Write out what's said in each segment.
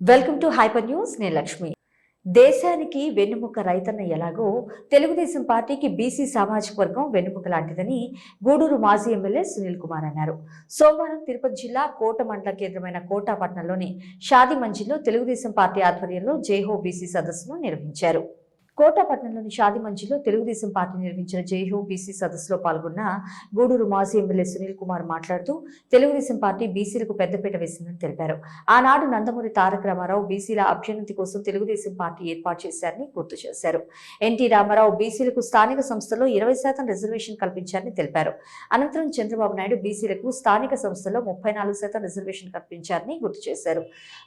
Welcome to hyper news. నేను లక్ష్మి. దేశానికి వెన్నుముక రైతన్న ఎలాగో తెలుగుదేశం పార్టీకి బీసీ సామాజిక వర్గం వెన్నుముక లాంటిదని గూడూరు మాజీ ఎమ్మెల్యే సునీల్ కుమార్ అన్నారు. సోమవారం తిరుపతి జిల్లా కోట మండల కేంద్రమైన కోటాపట్నంలోని షాదీ మంజిల్లో తెలుగుదేశం పార్టీ ఆధ్వర్యంలో జైహో బీసీ సదస్సును నిర్వహించారు. కోటాపట్నంలోని షాదీ మంజిల్లో తెలుగుదేశం పార్టీ నిర్వహించిన జైహో బీసీ సదస్సులో పాల్గొన్న గూడూరు మాజీ ఎమ్మెల్యే సునీల్ కుమార్ మాట్లాడుతూ తెలుగుదేశం పార్టీ బీసీలకు పెద్దపీట వేసిందని తెలిపారు. ఆనాడు నందమూరి తారక రామారావు బీసీల అభ్యున్నతి కోసం తెలుగుదేశం పార్టీ ఏర్పాటు చేశారని గుర్తు చేశారు. ఎన్టీ రామారావు బీసీలకు స్థానిక సంస్థల్లో 20% రిజర్వేషన్ కల్పించారని తెలిపారు. అనంతరం చంద్రబాబు నాయుడు బీసీలకు స్థానిక సంస్థల్లో 34% రిజర్వేషన్ కల్పించారని గుర్తు చేశారు.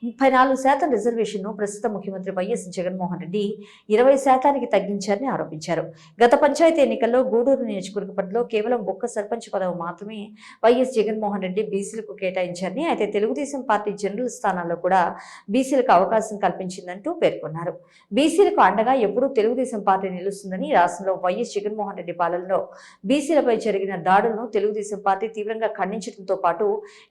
34% రిజర్వేషన్ను ప్రస్తుత ముఖ్యమంత్రి వైఎస్ జగన్మోహన్ రెడ్డి 20% తగ్గించారని ఆరోపించారు. గత పంచాయతీ ఎన్నికల్లో గూడూరు నియోజకవర్గ పరిధిలో కేవలం ఒక్క సర్పంచ్ పదవి మాత్రమే వైఎస్ జగన్మోహన్ రెడ్డి బీసీలకు కేటాయించారని, అయితే తెలుగుదేశం పార్టీ జనరల్ స్థానాల్లో కూడా బీసీలకు అవకాశం కల్పించిందంటూ పేర్కొన్నారు. బీసీలకు అండగా ఎప్పుడూ తెలుగుదేశం పార్టీ నిలుస్తుందని, రాష్ట్రంలో వైఎస్ జగన్మోహన్ రెడ్డి పాలనలో బీసీలపై జరిగిన దాడులను తెలుగుదేశం పార్టీ తీవ్రంగా ఖండించడంతో పాటు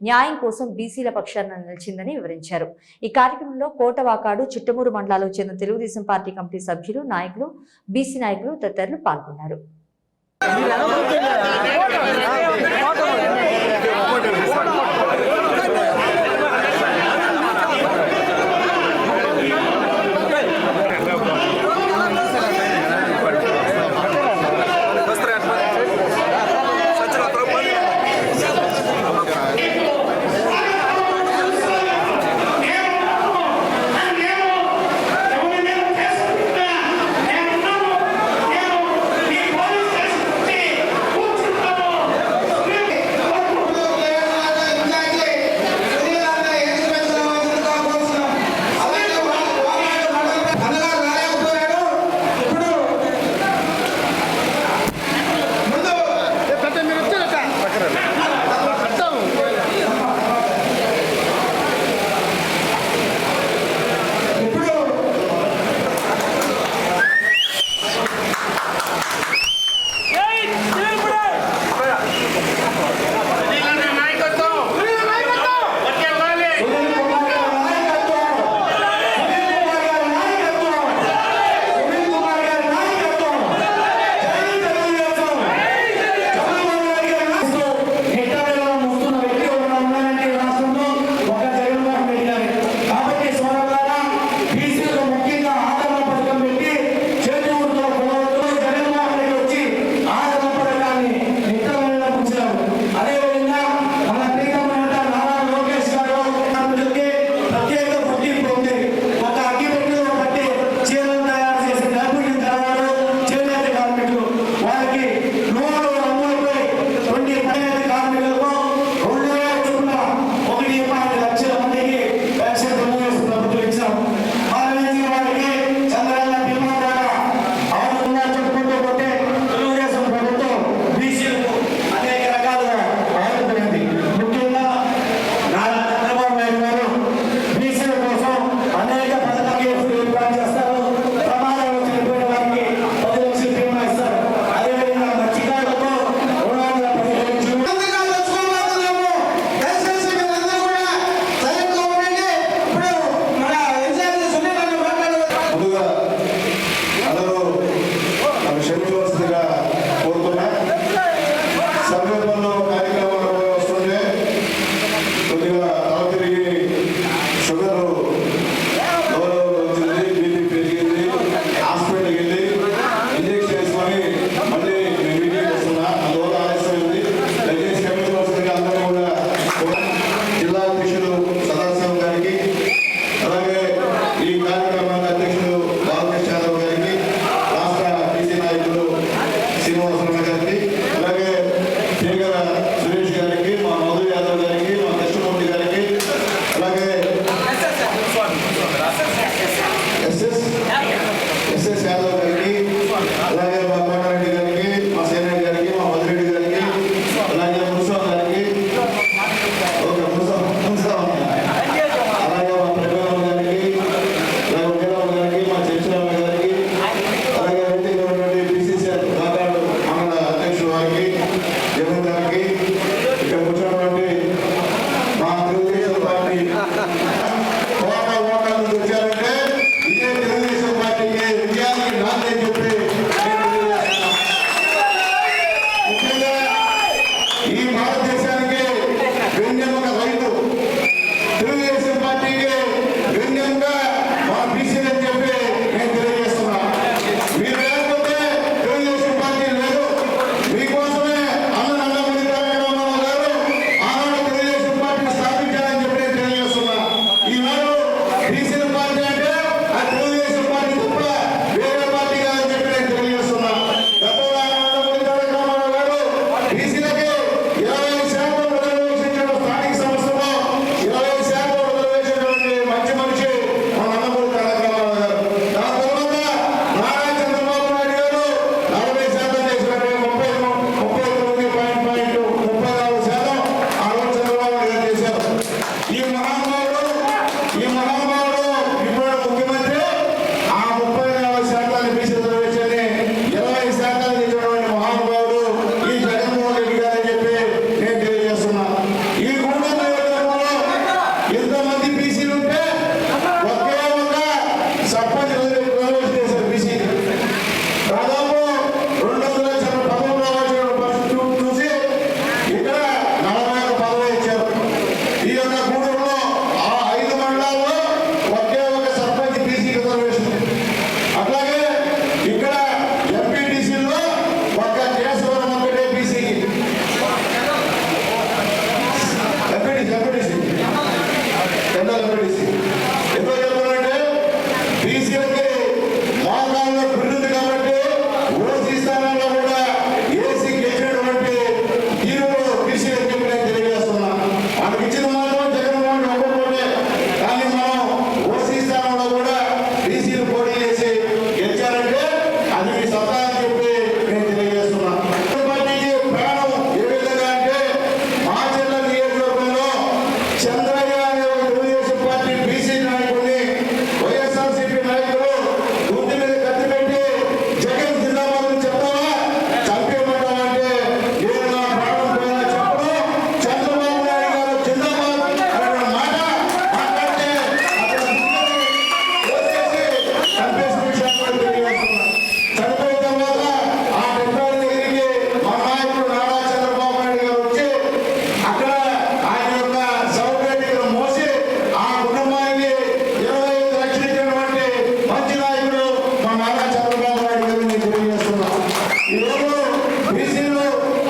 న్యాయం కోసం బీసీల పక్షాన నిలిచిందని వివరించారు. ఈ కార్యక్రమంలో కోటవాకాడు, చిట్టమూరు మండలాలకు చెందిన తెలుగుదేశం పార్టీ కమిటీ సభ్యులు, నాయకులు, బీసీ నాయకులు తదితరులు పాల్గొన్నారు.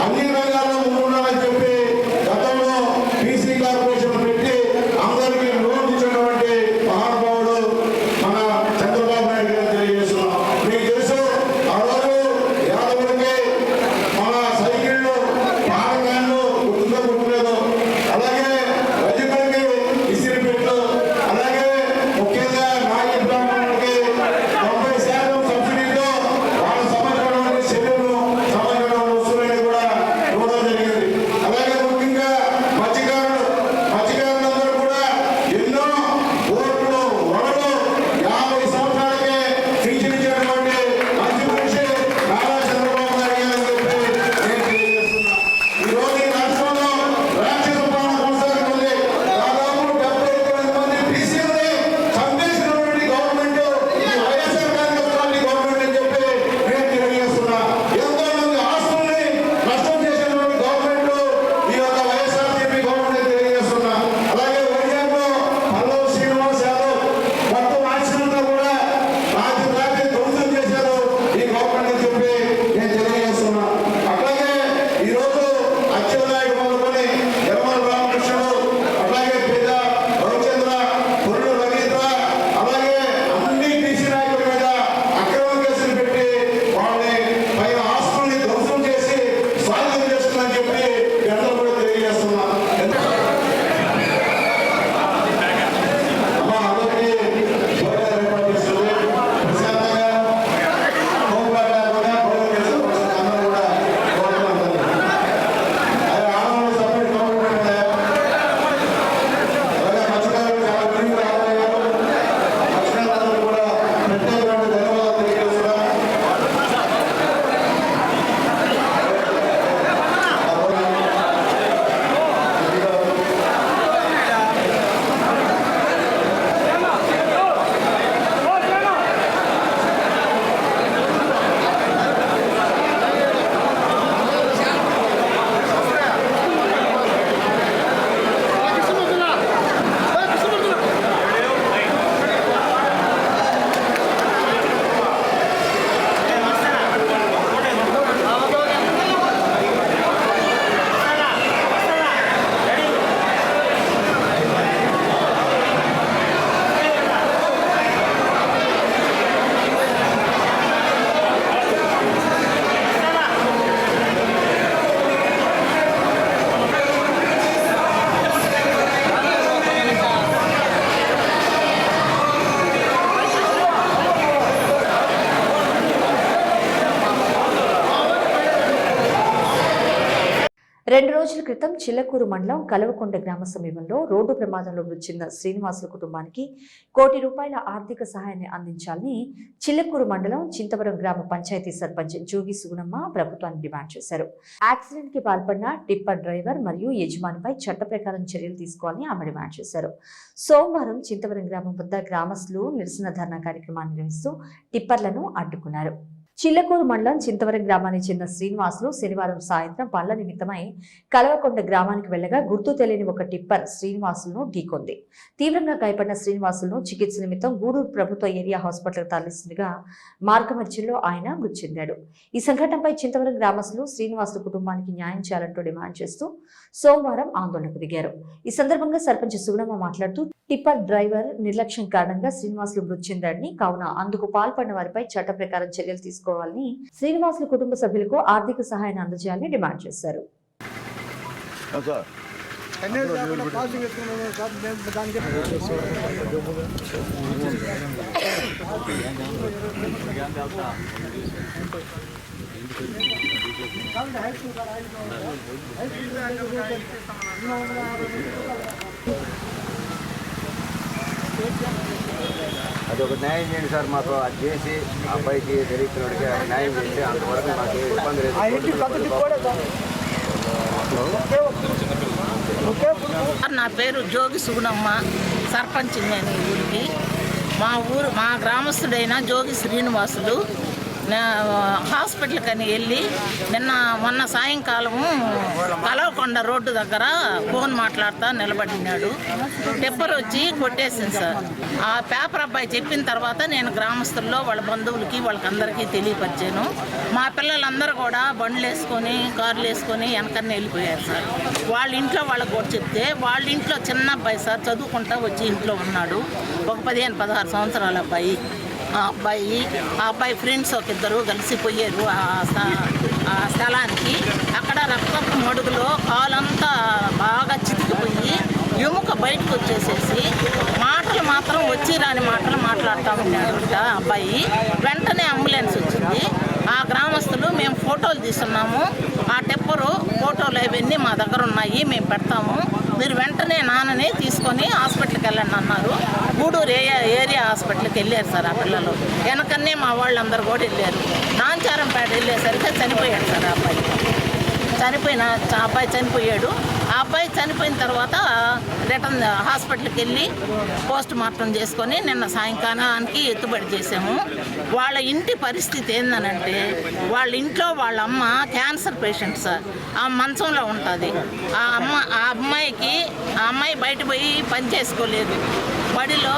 అన్ని రంగాల్లో ముందుండాలని చెప్పి గతంలో బీసీ కార్పొరేషన్ పెట్టి అందరికీ లోన్ ఇచ్చినటువంటి మహానుభావుడు మన చంద్రబాబు నాయుడు గారు తెలియజేస్తున్నాం. మీకు తెలుసు ఆ రోజు యాదవులకి మన సైకిళ్ళు పానకాయలు గుర్తుందో గుర్తులేదు, అలాగే రజకులకి ఇసిరిపెట్లు, అలాగే ముఖ్యంగా నాయి బ్రాహ్మణులకి 90% సబ్సిడీతో వాళ్ళ సంబంధించినటువంటి చెల్లెలు సంబంధించిన వస్తువులని కూడా ఇవ్వడం జరిగింది. అలాగే ముఖ్యంగా మత్స్యకారులందరూ కూడా ఎన్నో ఓట్లు వరలు 50 సంవత్సరాలకే పింఛనిచ్చినటువంటి మంచి మనిషి నారా చంద్రబాబు నాయుడు గారు చెప్పి నేను తెలియజేస్తున్నా. ఈ రోజు ఈ రాష్ట్రంలో రాక్షస పాలన కొనసాగుతుంది. దాదాపు 78 మంది బీసీలని చంపేసినటువంటి గవర్నమెంట్ ఈ వైఎస్ఆర్ కాంగ్రెస్ పార్టీ గవర్నమెంట్ అని చెప్పి నేను తెలియజేస్తున్నా. ఎంతో మంది ఆస్తుల్ని నష్టం చేసినటువంటి గవర్నమెంట్ ఈ యొక్క వైఎస్ఆర్సీపీ గవర్నమెంట్ తెలియజేస్తున్నా. అలాగే వైజాగ్లో పల్లవ శ్రీనివాస్ యాదవ్ మొత్తం ఆస్తులంతా కూడా రాత్రి ధ్వంసం చేశారు ఈ గవర్నమెంట్ అని చెప్పి నేను తెలియజేస్తున్నా. అట్లాగే ఈరోజు అచ్చెన్నాయుడు మొదలుకొని యనమల రామకృష్ణుడు, అట్లాగే పెద్ద రవిచంద్ర, పొరుడు రవీంద్ర, అలాగే అన్ని బీసీ నాయకుల మీద అక్రమ కేసులు పెట్టి వాళ్ళని పైన ఆస్తుల్ని ధ్వంసం చేసి స్వాధీనం చేస్తుందని చెప్పి అందరూ కూడా తెలియజేస్తున్నా. అమ్మా అందరికీ భోజనం ఏర్పాటు చేస్తుంది. ప్రశాంతంగా హోంగార్డ్ లేకుండా భోజనం చేసుకోవాల్సిన అందరూ కూడా కోరుతున్నాను. అదే ఆడవాళ్ళు సపరేట్ గవర్నమెంట్ అలాగే మత్స్యకారులు చాలా విరిగి రాబోయారు. మత్స్యకారులందరూ కూడా ప్రత్యేకమైన ధన్యవాదాలు తెలియజేస్తున్నా. రెండు రోజుల క్రితం చిల్లకూరు మండలం కలవకొండ గ్రామ సమీపంలో రోడ్డు ప్రమాదంలో మృతి చెందిన శ్రీనివాసుల కుటుంబానికి ₹1 కోటి ఆర్థిక సహాయాన్ని అందించాలని చిల్లకూరు మండలం చింతవరం గ్రామ పంచాయతీ సర్పంచ్ జోగి సుగుణమ్మ ప్రభుత్వాన్ని డిమాండ్ చేశారు. యాక్సిడెంట్ కి పాల్పడిన టిప్పర్ డ్రైవర్ మరియు యజమానిపై చట్ట ప్రకారం చర్యలు తీసుకోవాలని ఆమె డిమాండ్ చేశారు. సోమవారం చింతవరం గ్రామం వద్ద గ్రామస్తులు నిరసన ధర్నా కార్యక్రమాన్ని నిర్వహిస్తూ టిప్పర్లను అడ్డుకున్నారు. చిల్లకూరు మండలం చింతవరం గ్రామానికి చెందిన శ్రీనివాసులు శనివారం సాయంత్రం పనుల నిమిత్తమై కలవకొండ గ్రామానికి వెళ్లగా గుర్తు తెలియని ఒక టిప్పర్ శ్రీనివాసులను ఢీకొంది. తీవ్రంగా గాయపడిన శ్రీనివాసులను చికిత్స నిమిత్తం గూడూరు ప్రభుత్వ ఏరియా హాస్పిటల్ తరలిస్తుండగా మార్గమధ్యంలో ఆయన మృతి చెందాడు. ఈ సంఘటనపై చింతవరం గ్రామస్తులు శ్రీనివాసుల కుటుంబానికి న్యాయం చేయాలంటూ డిమాండ్ చేస్తూ సోమవారం ఆందోళనకు దిగారు. ఈ సందర్భంగా సర్పంచ్ సుగుణమ్మ మాట్లాడుతూ టిప్పర్ డ్రైవర్ నిర్లక్ష్యం కారణంగా శ్రీనివాసులు మృతి చెందాడని, కావున అందుకు పాల్పడిన వారిపై చట్ట ప్రకారం చర్యలు తీసుకోవాలని, శ్రీనివాసుల కుటుంబ సభ్యులకు ఆర్థిక సహాయాన్ని అందజేయాలని డిమాండ్ చేశారు. అది ఒక న్యాయం చేయండి సార్, మాకు అది చేసి అబ్బాయికి తెలియకున్నడికి న్యాయం చేసి అంతవరకు మాకు ఇబ్బంది లేదు. నా పేరు జోగి సుగుణమ్మ, సర్పంచ్ నేను ఈ ఊరికి. మా గ్రామస్తుడైన జోగి శ్రీనివాసులు హాస్పిటల్కి అని వెళ్ళి మొన్న సాయంకాలము కలవకొండ రోడ్డు దగ్గర ఫోన్ మాట్లాడుతూ నిలబడినాడు. టెప్పర్ వచ్చి కొట్టేసింది సార్. ఆ పేపర్ అబ్బాయి చెప్పిన తర్వాత నేను గ్రామస్తుల్లో వాళ్ళ బంధువులకి వాళ్ళకందరికీ తెలియపరిచాను. మా పిల్లలందరూ కూడా బండ్లు వేసుకొని కార్లు వేసుకొని వెనకనే వెళ్ళిపోయారు సార్. వాళ్ళ ఇంట్లో వాళ్ళకి కూడా చెప్తే వాళ్ళ ఇంట్లో చిన్న అబ్బాయి సార్ చదువుకుంటా వచ్చి ఇంట్లో ఉన్నాడు. ఒక 15-16 సంవత్సరాల అబ్బాయి. ఆ అబ్బాయి ఫ్రెండ్స్ ఒక ఇద్దరు కలిసిపోయారు ఆ స్థలానికి. అక్కడ రక్తపు మడుగులో కాలంతా బాగా చితికిపోయి ఎముక బయటకు వచ్చేసేసి మాటలు మాత్రం వచ్చి రాని మాటలు మాట్లాడుతూ ఉన్నాడు అబ్బాయి. వెంటనే అంబులెన్స్ వచ్చింది. ఆ గ్రామస్తులు మేము ఫోటోలు తీస్తున్నాము, ఆ టెప్పరు ఫోటోలు అవన్నీ మా దగ్గర ఉన్నాయి, మేము పెడతాము, మీరు వెంటనే నాన్నని తీసుకొని హాస్పిటల్కి వెళ్ళండి అన్నారు. గూడూరు ఏరియా హాస్పిటల్కి వెళ్ళారు సార్ ఆ పిల్లలు. వెనకనే మా వాళ్ళందరూ కూడా వెళ్ళారు. నాంచారంపేట వెళ్ళేసరికి చనిపోయాడు సార్ ఆ అబ్బాయి. అబ్బాయి చనిపోయాడు. ఆ అబ్బాయి చనిపోయిన తర్వాత రిటర్న్ హాస్పిటల్కి వెళ్ళి పోస్ట్ మార్టం చేసుకొని నిన్న సాయంకాలానికి ఎత్తుబడి చేసాము. వాళ్ళ ఇంటి పరిస్థితి ఏందనంటే వాళ్ళ ఇంట్లో వాళ్ళ అమ్మ క్యాన్సర్ పేషెంట్ సార్. ఆ మంచంలో ఉంటుంది. ఆ అమ్మాయి బయట పోయి పని చేసుకోలేదు. బడిలో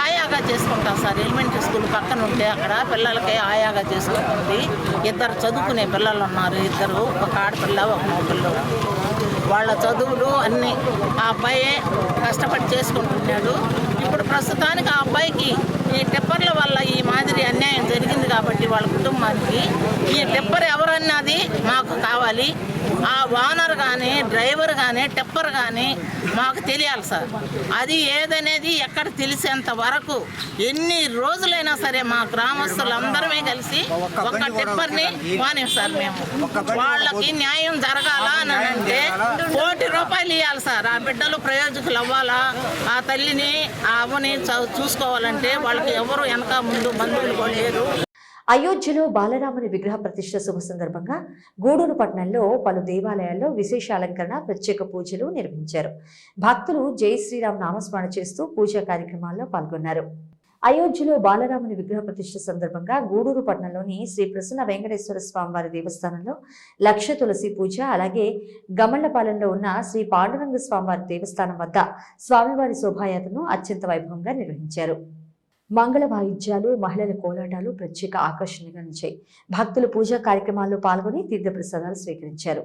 ఆయాగా చేసుకుంటాం సార్. ఎలిమెంటరీ స్కూల్ పక్కన ఉంటే అక్కడ పిల్లలకి ఆయాగా చేసుకుంటుంది. 2 చదువుకునే పిల్లలు ఉన్నారు, 2, ఒక ఆడపిల్ల ఒక మగపిల్లడు. వాళ్ళ చదువులు అన్నీ ఆ అబ్బాయే కష్టపడి చేసుకుంటున్నాడు. ఇప్పుడు ప్రస్తుతానికి ఆ అబ్బాయికి ఈ టెప్పర్ల వల్ల ఈ మాదిరి అన్యాయం జరిగింది కాబట్టి వాళ్ళ కుటుంబానికి ఈ టెప్పర్ ఎవరన్నది మాకు కావాలి. ఆ ఓనర్ కానీ డ్రైవర్ కానీ టెప్పర్ కానీ మాకు తెలియాలి సార్. అది ఏదనేది ఎక్కడ తెలిసేంత వరకు ఎన్ని రోజులైనా సరే మా గ్రామస్తులందరమే కలిసి ఒక టెప్పర్ని పోనీ సార్. మేము వాళ్ళకి న్యాయం జరగాల అని అంటే ₹1 కోటి ఇవ్వాలి సార్. ఆ బిడ్డలు ప్రయోజకులు అవ్వాలా, ఆ తల్లిని ఆ అవ్వని చూసుకోవాలంటే వాళ్ళకి ఎవరు వెనక ముందు బంధువులు కూడా లేరు. అయోధ్యలో బాలరాముని విగ్రహ ప్రతిష్ఠ శుభ సందర్భంగా గూడూరు పట్టణంలో పలు దేవాలయాల్లో విశేష అలంకరణ, ప్రత్యేక పూజలు నిర్వహించారు. భక్తులు జై శ్రీరామ్ నామస్మరణ చేస్తూ పూజా కార్యక్రమాల్లో పాల్గొన్నారు. అయోధ్యలో బాలరాముని విగ్రహ ప్రతిష్ఠ సందర్భంగా గూడూరు పట్టణంలోని శ్రీ ప్రసన్న వెంకటేశ్వర స్వామివారి దేవస్థానంలో లక్ష తులసి పూజ, అలాగే గమళ్లపాలెంలో ఉన్న శ్రీ పాండురంగ స్వామివారి దేవస్థానం వద్ద స్వామివారి శోభాయాత్రను అత్యంత వైభవంగా నిర్వహించారు. మంగళ వాయిద్యాలు, మహిళల కోలాటాలు ప్రత్యేక ఆకర్షణగా నిలిచాయి. భక్తులు పూజా కార్యక్రమాల్లో పాల్గొని తీర్థ ప్రసాదాలు స్వీకరించారు.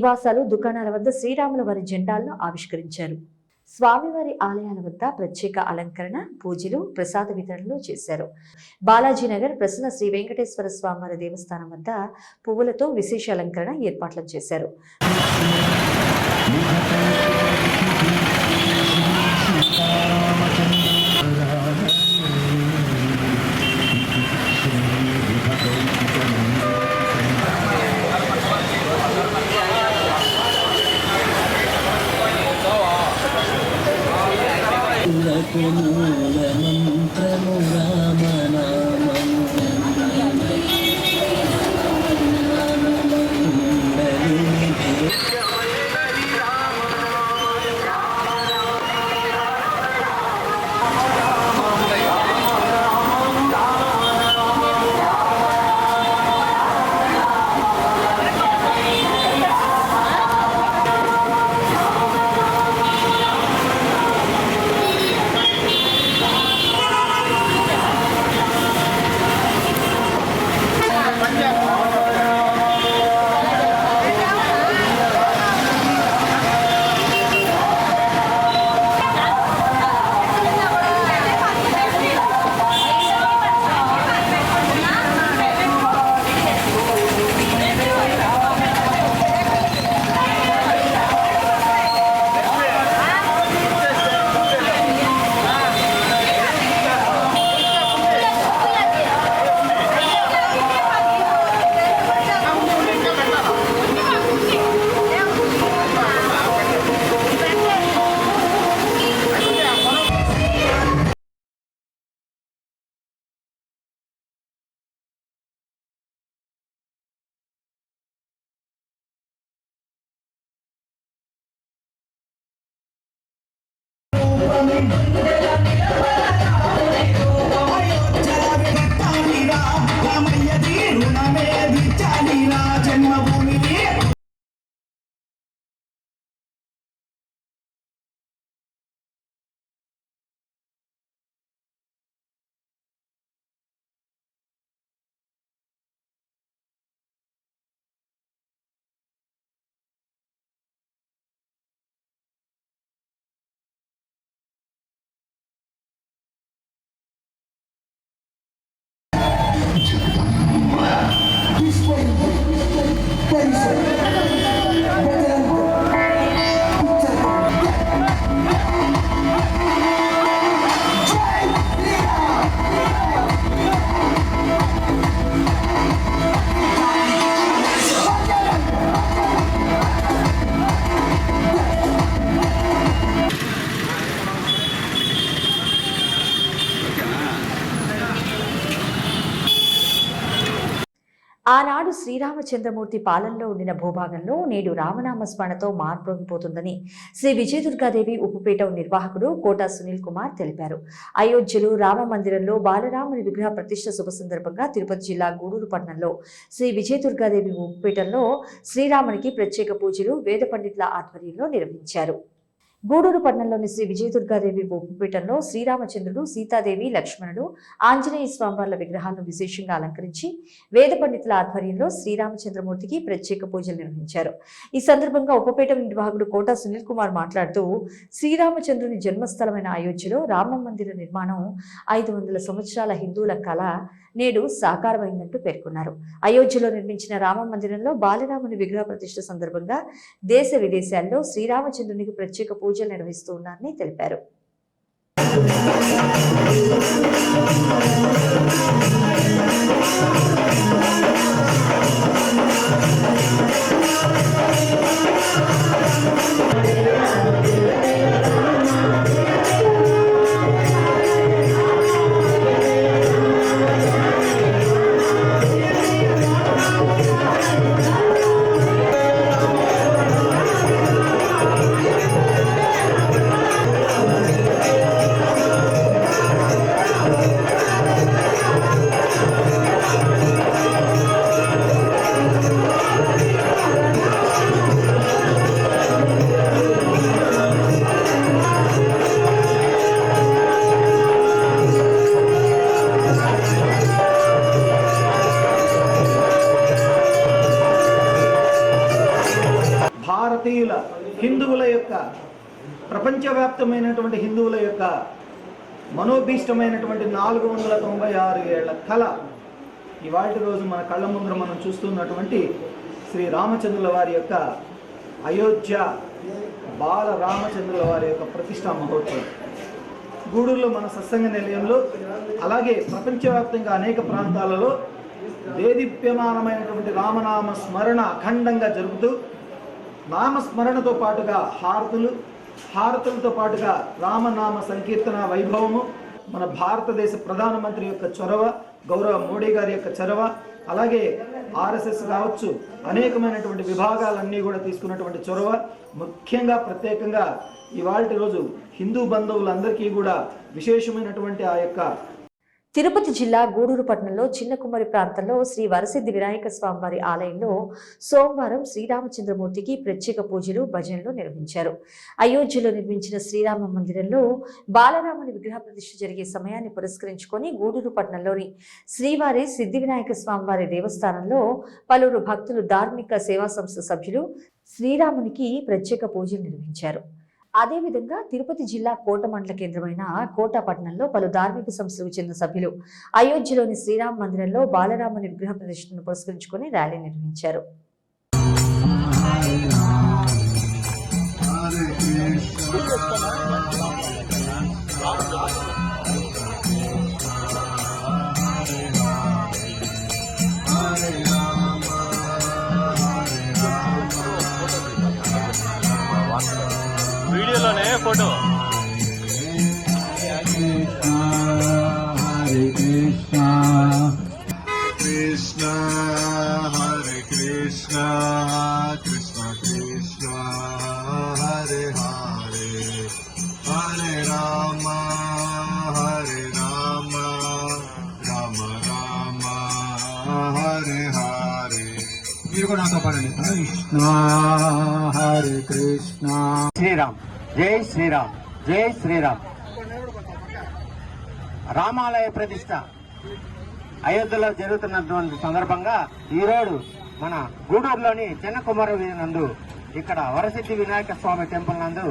నివాసాలు, దుకాణాల వద్ద శ్రీరాముల వారి జెండాలను ఆవిష్కరించారు. స్వామివారి ఆలయాల వద్ద ప్రత్యేక అలంకరణ, పూజలు, ప్రసాద వితరణలు చేశారు. బాలాజీనగర్ ప్రసన్న శ్రీ వెంకటేశ్వర స్వామివారి దేవస్థానం వద్ద పువ్వులతో విశేష అలంకరణ ఏర్పాట్లు చేశారు. ఆనాడు శ్రీరామచంద్రమూర్తి పాలనలో ఉండిన భూభాగంలో నేడు రామనామ స్మరణతో మార్పుపోతుందని శ్రీ విజయదుర్గాదేవి ఉప్పుపీఠం నిర్వాహకుడు కోటా సునీల్ కుమార్ తెలిపారు. అయోధ్యలో రామ మందిరంలో బాలరాముని విగ్రహ ప్రతిష్ఠ శుభ సందర్భంగా తిరుపతి జిల్లా గూడూరు పట్టణంలో శ్రీ విజయదుర్గాదేవి ఉప్పుపీఠంలో శ్రీరామునికి ప్రత్యేక పూజలు వేద పండితుల ఆధ్వర్యంలో నిర్వహించారు. గూడూరు పట్టణంలోని శ్రీ విజయదుర్గాదేవి ఉప్పుపీఠంలో శ్రీరామచంద్రుడు, సీతాదేవి, లక్ష్మణుడు, ఆంజనేయ స్వామివార్ల విగ్రహాలను విశేషంగా అలంకరించి వేద పండితుల ఆధ్వర్యంలో శ్రీరామచంద్రమూర్తికి ప్రత్యేక పూజలు నిర్వహించారు. ఈ సందర్భంగా ఉప్పుపీఠం నిర్వాహకుడు కోటా సునీల్ కుమార్ మాట్లాడుతూ శ్రీరామచంద్రుని జన్మస్థలమైన అయోధ్యలో రామ మందిర నిర్మాణం 500 సంవత్సరాల హిందువుల కళ నేడు సాకారమైందంటూ పేర్కొన్నారు. అయోధ్యలో నిర్మించిన రామ మందిరంలో బాలరాముని విగ్రహ ప్రతిష్ఠ సందర్భంగా దేశ విదేశాల్లో శ్రీరామచంద్రునికి ప్రత్యేక పూజలు నిర్వహిస్తూ ఉన్నారని తెలిపారు. హిందువుల యొక్క ప్రపంచవ్యాప్తమైనటువంటి హిందువుల యొక్క మనోభీష్టమైనటువంటి 496 ఏళ్ల కళ ఇవాటి రోజు మన కళ్ళ ముందర మనం చూస్తున్నటువంటి శ్రీ రామచంద్రుల వారి యొక్క అయోధ్య బాల రామచంద్రుల వారి యొక్క ప్రతిష్టా మహోత్సవం గూడూరులో మన సత్సంగ నిలయంలో, అలాగే ప్రపంచవ్యాప్తంగా అనేక ప్రాంతాలలో దేదీప్యమానమైనటువంటి రామనామ స్మరణ అఖండంగా జరుగుతూ, నామస్మరణతో పాటుగా హారతులతో పాటుగా రామనామ సంకీర్తన వైభవము, మన భారతదేశ ప్రధానమంత్రి యొక్క చొరవ, గౌరవ మోడీ గారి యొక్క చొరవ, అలాగే ఆర్ఎస్ఎస్ కావచ్చు, అనేకమైనటువంటి విభాగాలన్నీ కూడా తీసుకున్నటువంటి చొరవ, ముఖ్యంగా ప్రత్యేకంగా ఇవాల్టి రోజు హిందూ బంధువులందరికీ కూడా విశేషమైనటువంటి ఆ యొక్క తిరుపతి జిల్లా గూడూరు పట్టణంలో చిన్న కుమ్మరి ప్రాంతంలో శ్రీ వరసిద్ధి వినాయక స్వామివారి ఆలయంలో సోమవారం శ్రీరామచంద్రమూర్తికి ప్రత్యేక పూజలు, భజనలు నిర్వహించారు. అయోధ్యలో నిర్మించిన శ్రీరామ మందిరంలో బాలరాముని విగ్రహ ప్రతిష్ఠ జరిగే సమయాన్ని పురస్కరించుకొని గూడూరు పట్టణంలోని శ్రీవారి సిద్ధి వినాయక స్వామివారి దేవస్థానంలో పలువురు భక్తులు, ధార్మిక సేవా సంస్థ సభ్యులు శ్రీరామునికి ప్రత్యేక పూజలు నిర్వహించారు. అదేవిధంగా తిరుపతి జిల్లా కోట మండల కేంద్రమైన కోట పట్టణంలో పలు ధార్మిక సంస్థలకు చెందిన సభ్యులు అయోధ్యలోని శ్రీరామ మందిరంలో బాలరాముని విగ్రహ ప్రతిష్టను పురస్కరించుకొని ర్యాలీ నిర్వహించారు. వీడియోలోనే ఫోటో. హరే కృష్ణ కృష్ణ హరే కృష్ణ కృష్ణ కృష్ణ హరే హరే హరే రామ రామ రామ హరే హరే. మీరు కూడా నాతో పాడండి. కృష్ణ హరే కృష్ణ. శ్రీరామ్, జై శ్రీరామ్, జై శ్రీరామ్. రామాలయ ప్రతిష్ట అయోధ్యలో జరుగుతున్నటువంటి సందర్భంగా ఈరోజు మన గూడూరులోని చిన్న కుమార వీధి నందు ఇక్కడ వరసిద్ధి వినాయక స్వామి టెంపుల్ నందు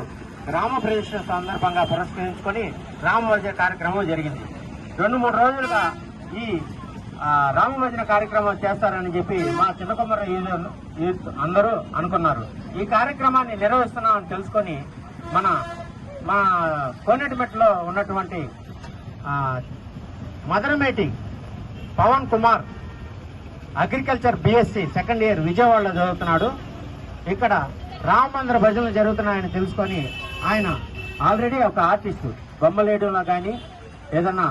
రామ ప్రతిష్ట సందర్భంగా పురస్కరించుకొని రామభజన కార్యక్రమం జరిగింది. 2-3 రోజులుగా ఈ రామభజన కార్యక్రమం చేస్తారని చెప్పి మా చిన్న కుమార యూత్ అందరూ అనుకున్నారు. ఈ కార్యక్రమాన్ని నిర్వహిస్తున్నామని తెలుసుకొని మా కోనేటిమెట్లో ఉన్నటువంటి Madanameti Pavan Kumar agriculture BSc second year విజయవాడలో చదువుతున్నాడు. ఇక్కడ రామ మందిర భజనలు జరుగుతున్నాయని తెలుసుకొని ఆయన ఆల్రెడీ ఒక ఆర్టిస్టు, బొమ్మలు వేయడంలో కానీ ఏదన్నా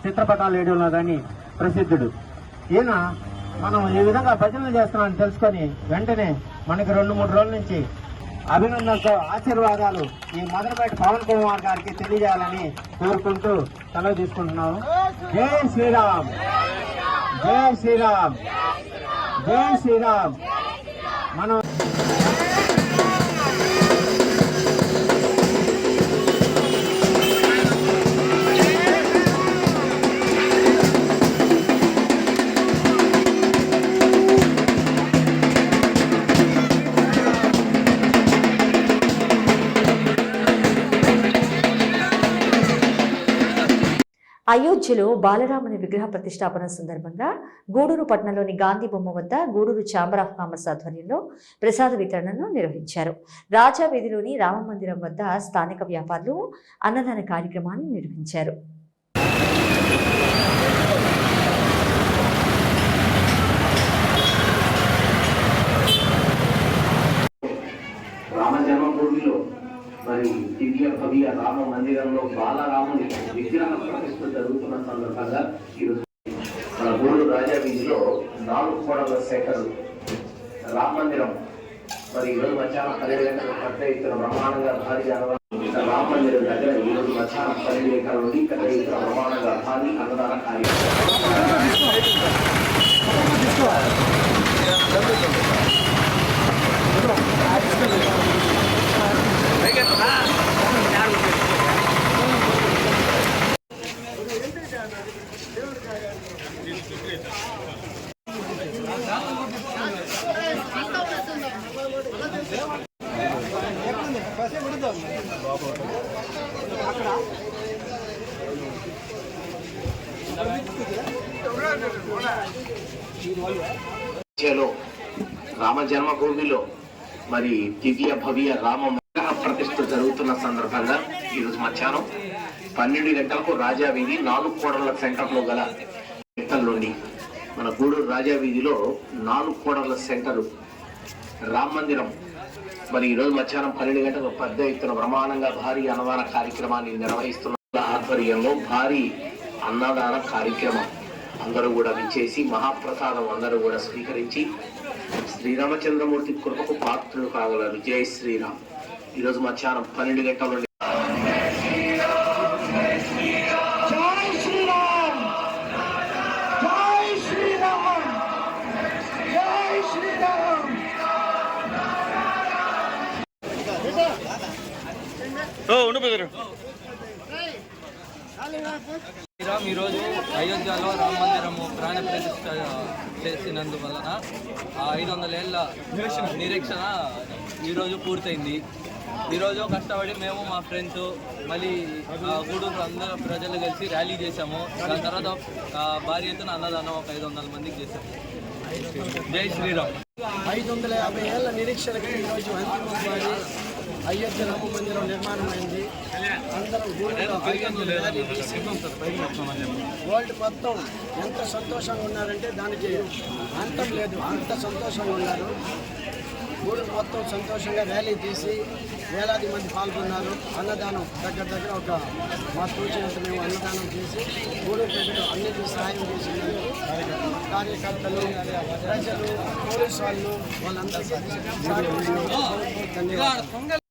చిత్రపటాలు వేయడంలో కానీ ప్రసిద్ధుడు. ఈయన మనం ఈ విధంగా భజనలు చేస్తున్నామని తెలుసుకొని వెంటనే మనకి 2-3 రోజుల నుంచి అభినందనతో ఆశీర్వాదాలు ఈ మదనపేట పవన్ కుమార్ గారికి తెలియజేయాలని కోరుకుంటూ సెలవు తీసుకుంటున్నాము. జై శ్రీరామ్, జై శ్రీరామ్, జై శ్రీరామ్. మనం అయోధ్యలో బాలరాముని విగ్రహ ప్రతిష్టాపన సందర్భంగా గూడూరు పట్టణంలోని గాంధీ బొమ్మ వద్ద గూడూరు ఛాంబర్ ఆఫ్ కామర్స్ ఆధ్వర్యంలో ప్రసాద వితరణను నిర్వహించారు. రాజా వీధిలోని రామ మందిరం వద్ద స్థానిక వ్యాపారులు అన్నదాన కార్యక్రమాన్ని నిర్వహించారు. రామ జన్మభూమిలో మరి దివ్య భవ్య రామ మందిరంలో బాలరాముని విగ్రహ ప్రతిష్ఠ జరుగుతున్న సందర్భంగా ఈరోజు మన గూడూరు రాజా వీధిలో 4 కోడల శేఖరు రామ మందిరం మరి ఈరోజు మధ్యాహ్నం 12 గంటలకు పెద్ద ఎత్తున బ్రహ్మాండంగా భారీ రామ మందిరం దగ్గర ఈరోజు మధ్యాహ్నం 12 గంటల నుండి పెద్ద ఎత్తున బ్రహ్మాండంగా భారీ అన్నదాన కార్యక్రమం రామ జన్మభూమిలో మరి దివ్య భవ్య రామ విగ్రహ ప్రతిష్ఠ జరుగుతున్న సందర్భంగా ఈరోజు మధ్యాహ్నం 12 గంటలకు రాజావీధి 4 కోడళ్ల సెంటర్లో గల సెంటర్ నుండి మన గూడూరు రాజావీధిలో 4 కోడళ్ల సెంటరు రామ మందిరం మరి ఈరోజు మధ్యాహ్నం 12 గంటలకు పెద్ద ఎత్తున బ్రహ్మాండంగా భారీ అన్నదాన కార్యక్రమాన్ని నిర్వహిస్తున్న ఆధ్వర్యంలో భారీ అన్నదాన కార్యక్రమం అందరూ కూడా విచ్చేసి మహాప్రసాదం అందరూ కూడా స్వీకరించి శ్రీరామచంద్రమూర్తి కృపకు పాత్రులు కాగలరు. జై శ్రీరామ్. ఈరోజు మధ్యాహ్నం 12 గంటల నుండి శ్రీరామ్ ఈరోజు అయోధ్యలో రామ మందిరము ప్రాణ ప్రతిష్ఠ చేసినందువలన 500 ఏళ్ళ నిరీక్షణ ఈరోజు పూర్తయింది. ఈరోజు కష్టపడి మేము మా ఫ్రెండ్స్ మళ్ళీ గూడూరు అందరూ ప్రజలు కలిసి ర్యాలీ చేశాము. దాని తర్వాత భారీ ఎత్తున అన్నదానం ఒక 500 మందికి చేశాము. జై శ్రీరామ్. 550 ఏళ్ల నిరీక్షణకి ఈరోజు అంతిమ అయోధ్య రామ మందిరం నిర్మాణం అయింది. అందరం వరల్డ్ మొత్తం ఎంత సంతోషంగా ఉన్నారంటే దానికి అంతం లేదు, అంత సంతోషంగా ఉన్నారు. గూడూరు మొత్తం సంతోషంగా ర్యాలీ తీసి వేలాది మంది పాల్గొన్నారు. అన్నదానం దగ్గర ఒక మా తోచినంత మేము అన్నదానం చేసి గూడూరు ప్రజలు అన్నిటి సహాయం చేసినారు. కార్యకర్తలు, ప్రజలు, పోలీసు వాళ్ళు వాళ్ళందరికీ ధన్యవాదాలు.